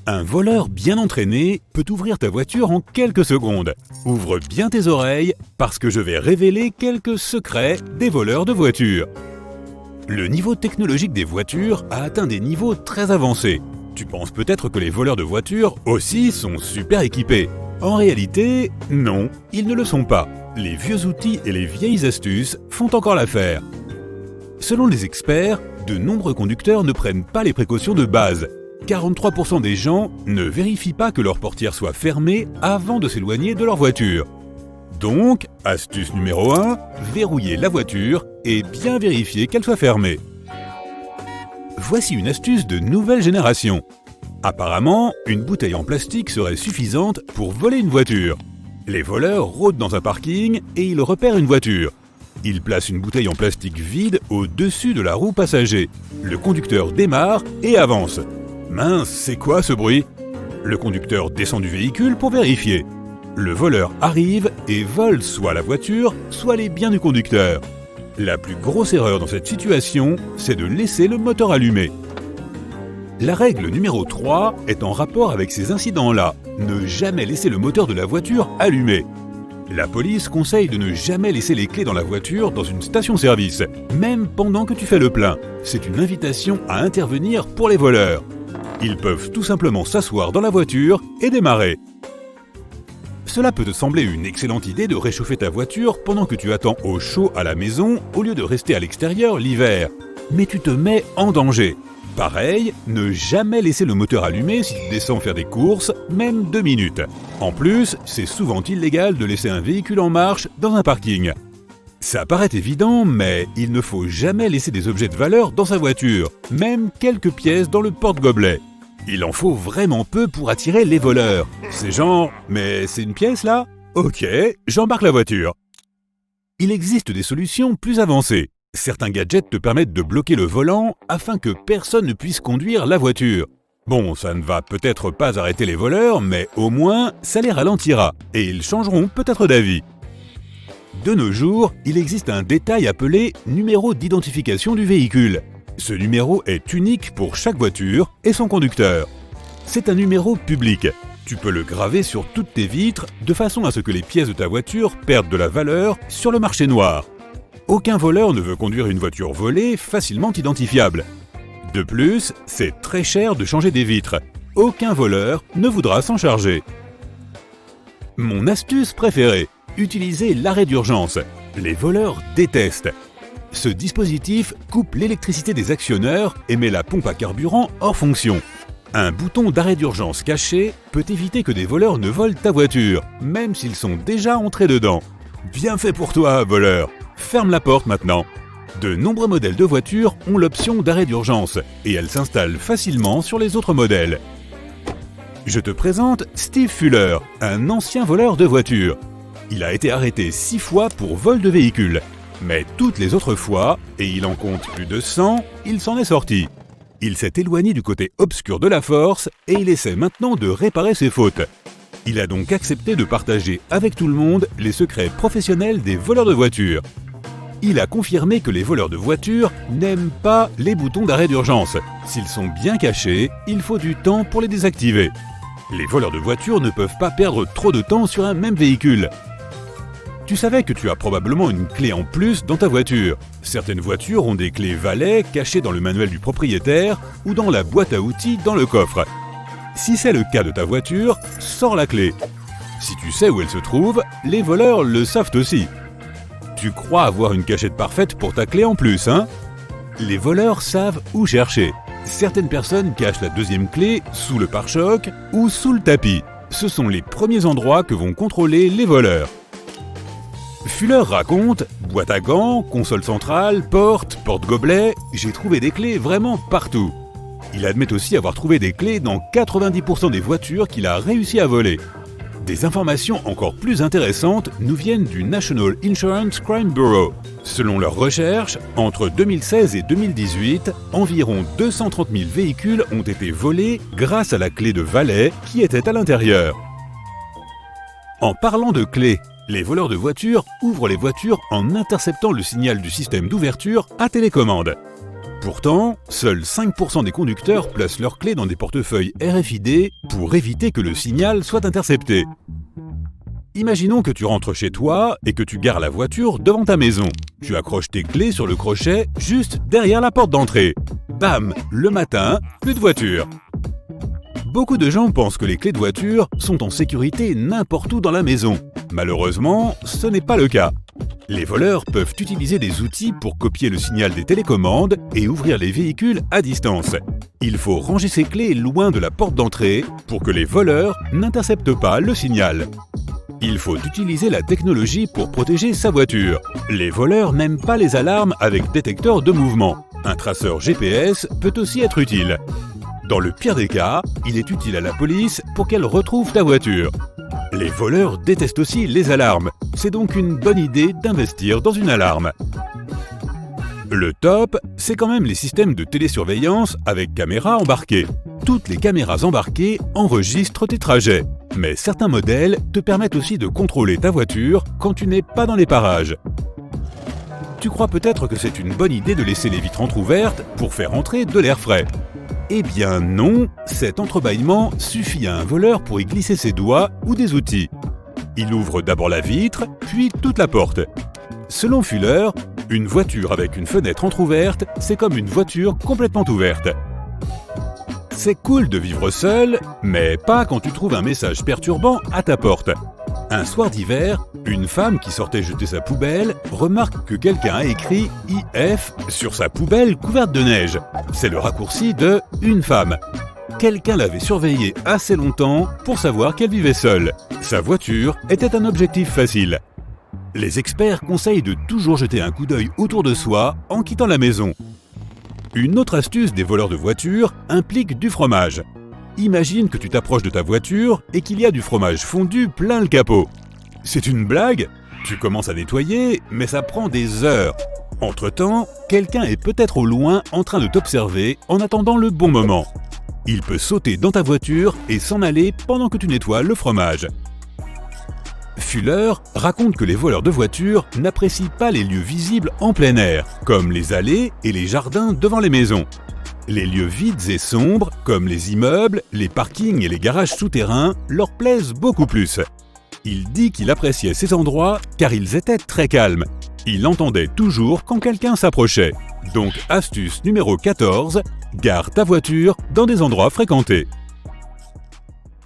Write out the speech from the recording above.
Un voleur bien entraîné peut ouvrir ta voiture en quelques secondes. Ouvre bien tes oreilles parce que je vais révéler quelques secrets des voleurs de voitures. Le niveau technologique des voitures a atteint des niveaux très avancés. Tu penses peut-être que les voleurs de voitures aussi sont super équipés. En réalité, non, ils ne le sont pas. Les vieux outils et les vieilles astuces font encore l'affaire. Selon les experts, de nombreux conducteurs ne prennent pas les précautions de base. 43% des gens ne vérifient pas que leur portière soit fermée avant de s'éloigner de leur voiture. Donc, astuce numéro 1, verrouiller la voiture et bien vérifier qu'elle soit fermée. Voici une astuce de nouvelle génération. Apparemment, une bouteille en plastique serait suffisante pour voler une voiture. Les voleurs rôdent dans un parking et ils repèrent une voiture. Ils placent une bouteille en plastique vide au-dessus de la roue passager. Le conducteur démarre et avance. Mince, c'est quoi ce bruit? Le conducteur descend du véhicule pour vérifier. Le voleur arrive et vole soit la voiture, soit les biens du conducteur. La plus grosse erreur dans cette situation, c'est de laisser le moteur allumé. La règle numéro 3 est en rapport avec ces incidents-là. Ne jamais laisser le moteur de la voiture allumé. La police conseille de ne jamais laisser les clés dans la voiture dans une station-service, même pendant que tu fais le plein. C'est une invitation à intervenir pour les voleurs. Ils peuvent tout simplement s'asseoir dans la voiture et démarrer. Cela peut te sembler une excellente idée de réchauffer ta voiture pendant que tu attends au chaud à la maison au lieu de rester à l'extérieur l'hiver. Mais tu te mets en danger. Pareil, ne jamais laisser le moteur allumé si tu descends faire des courses, même 2 minutes. En plus, c'est souvent illégal de laisser un véhicule en marche dans un parking. Ça paraît évident, mais il ne faut jamais laisser des objets de valeur dans sa voiture, même quelques pièces dans le porte-gobelet. Il en faut vraiment peu pour attirer les voleurs. C'est genre, mais c'est une pièce là? Ok, j'embarque la voiture. Il existe des solutions plus avancées. Certains gadgets te permettent de bloquer le volant afin que personne ne puisse conduire la voiture. Bon, ça ne va peut-être pas arrêter les voleurs, mais au moins, ça les ralentira et ils changeront peut-être d'avis. De nos jours, il existe un détail appelé numéro d'identification du véhicule. Ce numéro est unique pour chaque voiture et son conducteur. C'est un numéro public. Tu peux le graver sur toutes tes vitres de façon à ce que les pièces de ta voiture perdent de la valeur sur le marché noir. Aucun voleur ne veut conduire une voiture volée facilement identifiable. De plus, c'est très cher de changer des vitres. Aucun voleur ne voudra s'en charger. Mon astuce préférée. Utilisez l'arrêt d'urgence. Les voleurs détestent. Ce dispositif coupe l'électricité des actionneurs et met la pompe à carburant hors fonction. Un bouton d'arrêt d'urgence caché peut éviter que des voleurs ne volent ta voiture, même s'ils sont déjà entrés dedans. Bien fait pour toi, voleur. Ferme la porte maintenant. De nombreux modèles de voitures ont l'option d'arrêt d'urgence et elle s'installe facilement sur les autres modèles. Je te présente Steve Fuller, un ancien voleur de voitures. Il a été arrêté 6 fois pour vol de véhicule. Mais toutes les autres fois, et il en compte plus de 100, il s'en est sorti. Il s'est éloigné du côté obscur de la force et il essaie maintenant de réparer ses fautes. Il a donc accepté de partager avec tout le monde les secrets professionnels des voleurs de voitures. Il a confirmé que les voleurs de voitures n'aiment pas les boutons d'arrêt d'urgence. S'ils sont bien cachés, il faut du temps pour les désactiver. Les voleurs de voitures ne peuvent pas perdre trop de temps sur un même véhicule. Tu savais que tu as probablement une clé en plus dans ta voiture. Certaines voitures ont des clés valets cachées dans le manuel du propriétaire ou dans la boîte à outils dans le coffre. Si c'est le cas de ta voiture, sors la clé. Si tu sais où elle se trouve, les voleurs le savent aussi. Tu crois avoir une cachette parfaite pour ta clé en plus, hein? Les voleurs savent où chercher. Certaines personnes cachent la deuxième clé sous le pare-choc ou sous le tapis. Ce sont les premiers endroits que vont contrôler les voleurs. Fuller raconte « Boîte à gants, console centrale, porte-gobelet, j'ai trouvé des clés vraiment partout. » Il admet aussi avoir trouvé des clés dans 90% des voitures qu'il a réussi à voler. Des informations encore plus intéressantes nous viennent du National Insurance Crime Bureau. Selon leurs recherches, entre 2016 et 2018, environ 230 000 véhicules ont été volés grâce à la clé de valet qui était à l'intérieur. En parlant de clés, les voleurs de voitures ouvrent les voitures en interceptant le signal du système d'ouverture à télécommande. Pourtant, seuls 5% des conducteurs placent leurs clés dans des portefeuilles RFID pour éviter que le signal soit intercepté. Imaginons que tu rentres chez toi et que tu gares la voiture devant ta maison. Tu accroches tes clés sur le crochet juste derrière la porte d'entrée. Bam! Le matin, plus de voiture. Beaucoup de gens pensent que les clés de voiture sont en sécurité n'importe où dans la maison. Malheureusement, ce n'est pas le cas. Les voleurs peuvent utiliser des outils pour copier le signal des télécommandes et ouvrir les véhicules à distance. Il faut ranger ses clés loin de la porte d'entrée pour que les voleurs n'interceptent pas le signal. Il faut utiliser la technologie pour protéger sa voiture. Les voleurs n'aiment pas les alarmes avec détecteur de mouvement. Un traceur GPS peut aussi être utile. Dans le pire des cas, il est utile à la police pour qu'elle retrouve ta voiture. Les voleurs détestent aussi les alarmes. C'est donc une bonne idée d'investir dans une alarme. Le top, c'est quand même les systèmes de télésurveillance avec caméras embarquées. Toutes les caméras embarquées enregistrent tes trajets. Mais certains modèles te permettent aussi de contrôler ta voiture quand tu n'es pas dans les parages. Tu crois peut-être que c'est une bonne idée de laisser les vitres entrouvertes pour faire entrer de l'air frais. Eh bien non, cet entrebâillement suffit à un voleur pour y glisser ses doigts ou des outils. Il ouvre d'abord la vitre, puis toute la porte. Selon Fuller, une voiture avec une fenêtre entrouverte, c'est comme une voiture complètement ouverte. C'est cool de vivre seul, mais pas quand tu trouves un message perturbant à ta porte. Un soir d'hiver, une femme qui sortait jeter sa poubelle remarque que quelqu'un a écrit IF sur sa poubelle couverte de neige. C'est le raccourci de « une femme ». Quelqu'un l'avait surveillée assez longtemps pour savoir qu'elle vivait seule. Sa voiture était un objectif facile. Les experts conseillent de toujours jeter un coup d'œil autour de soi en quittant la maison. Une autre astuce des voleurs de voitures implique du fromage. Imagine que tu t'approches de ta voiture et qu'il y a du fromage fondu plein le capot. C'est une blague? Tu commences à nettoyer, mais ça prend des heures. Entre-temps, quelqu'un est peut-être au loin en train de t'observer en attendant le bon moment. Il peut sauter dans ta voiture et s'en aller pendant que tu nettoies le fromage. Fuller raconte que les voleurs de voitures n'apprécient pas les lieux visibles en plein air, comme les allées et les jardins devant les maisons. Les lieux vides et sombres, comme les immeubles, les parkings et les garages souterrains, leur plaisent beaucoup plus. Il dit qu'il appréciait ces endroits car ils étaient très calmes. Il entendait toujours quand quelqu'un s'approchait. Donc astuce numéro 14, gare ta voiture dans des endroits fréquentés.